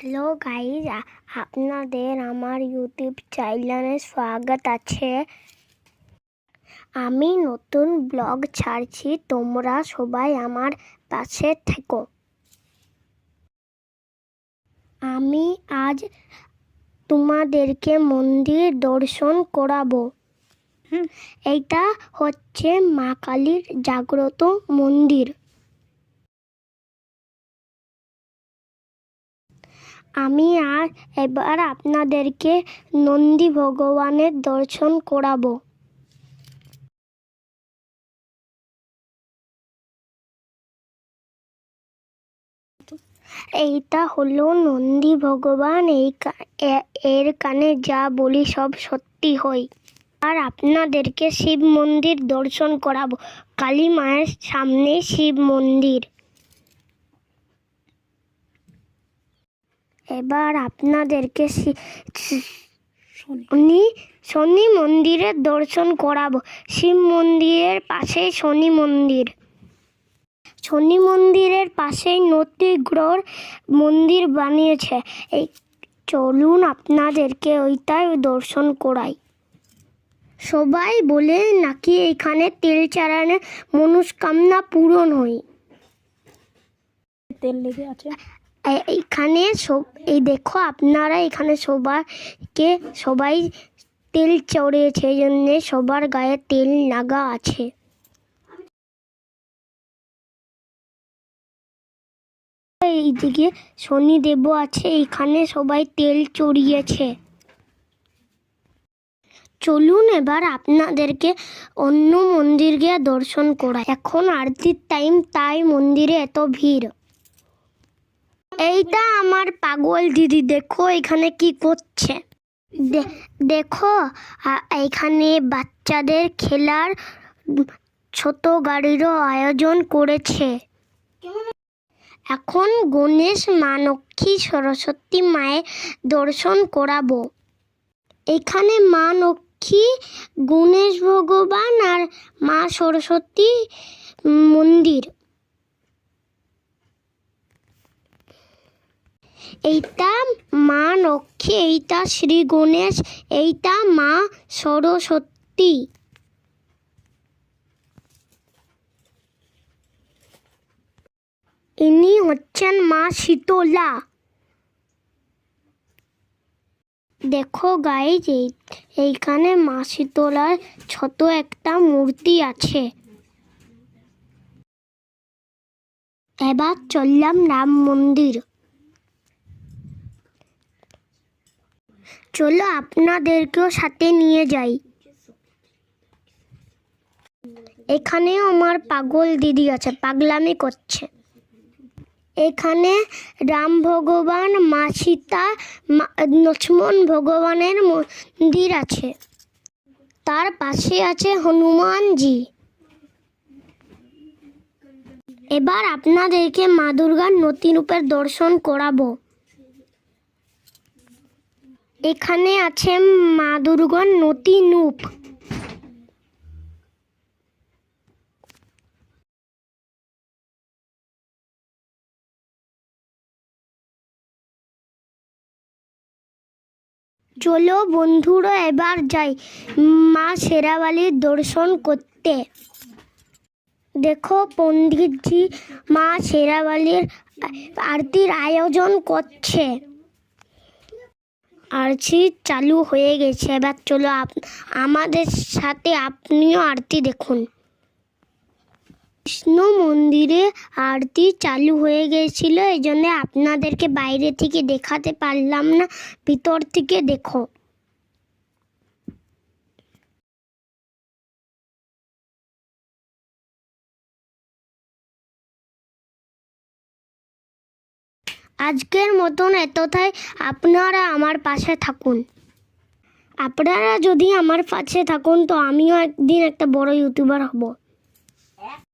Hello guys, আপনাদের আমার YouTube চ্যানেলে স্বাগত আছে। আমি নতুন ব্লগ ছাড়ছি, তোমরা সবাই আমার পাশে থেকো। আমি আজ তোমাদেরকে মন্দির দর্শন করাবো। এইটা হচ্ছে মা কালীর জাগ্রত মন্দির। আমি এবার আপনাদেরকে নন্দী ভগবানের দর্শন করাবো। এইটা হলো নন্দী ভগবান। এর কানে যা বলি সব সত্যি হয়। আর আপনাদেরকে শিব মন্দির দর্শন করাবো। কালী মায়ের সামনে শিব মন্দির। এবার আপনাদেরকে শনি মন্দিরের দর্শন করাবো। শিব মন্দিরের পাশে শনি মন্দির। শনি মন্দিরের পাশেই নবগ্রহ মন্দির বানিয়েছে। চলুন আপনাদেরকে ওইটাই দর্শন করাই। সবাই বলে নাকি এখানে তেল চালানে মনস্কামনা পূরণ হয়। তেল লেগে আছে এইখানে এই দেখো আপনারা, এখানে সবাই তেল চড়িয়েছে, এই জন্য সবার গায়ে তেল লাগা আছে। এইদিকে শনিদেবও আছে, এখানে সবাই তেল চড়িয়েছে। চলুন এবার আপনাদেরকে অন্য মন্দির গিয়ে দর্শন করা। এখন আরতির টাইম, তাই মন্দিরে এত ভিড়। এইটা আমার পাগল দিদি, দেখো এখানে কি করছে। দেখো এখানে বাচ্চাদের খেলার ছোট গাড়িরও আয়োজন করেছে। এখন গণেশ, মা লক্ষ্মী, সরস্বতী মায়ের দর্শন করাবো। এখানে মা লক্ষ্মী, গণেশ ভগবান আর মা সরস্বতী মন্দির। এইটা মা লক্ষ্মী, এইটা শ্রী গণেশ, এইটা মা সরস্বতী। ইনি হচ্ছেন মা শীতলা। দেখো গাইজ, এইখানে মা শীতলার ছোট একটা মূর্তি আছে। এবার চললাম রাম মন্দির। চলো আপনাদেরকেও সাথে নিয়ে যাই। এখানেও আমার পাগল দিদি আছে, পাগলামি করছে। এখানে রাম ভগবান, মা সীতা, লক্ষ্মণ ভগবানের মন্দির আছে। তার পাশে আছে হনুমানজি। এবার আপনাদেরকে মা দুর্গার নতুন রূপের দর্শন করাবো। এখানে আছে মা দুর্গার নতুন রূপ। চলো বন্ধুরা, এবার যাই মা শেরাওয়ালির দর্শন করতে। দেখো পণ্ডিতজি মা শেরাওয়ালির আরতির আয়োজন করছে। আরতি চালু হয়ে গেছে। এবার চলো আমাদের সাথে আপনিও আরতি দেখুন। কৃষ্ণ মন্দিরে আরতি চালু হয়ে গেছিল, এই জন্য আপনাদেরকে বাইরে থেকে দেখাতে পারলাম না, ভিতর থেকে দেখো। আজকের মতন এতটাই। আপনারা আমার পাশে থাকুন। আপনারা যদি আমার পাশে থাকুন তো আমিও একদিন একটা বড় ইউটিউবার হব।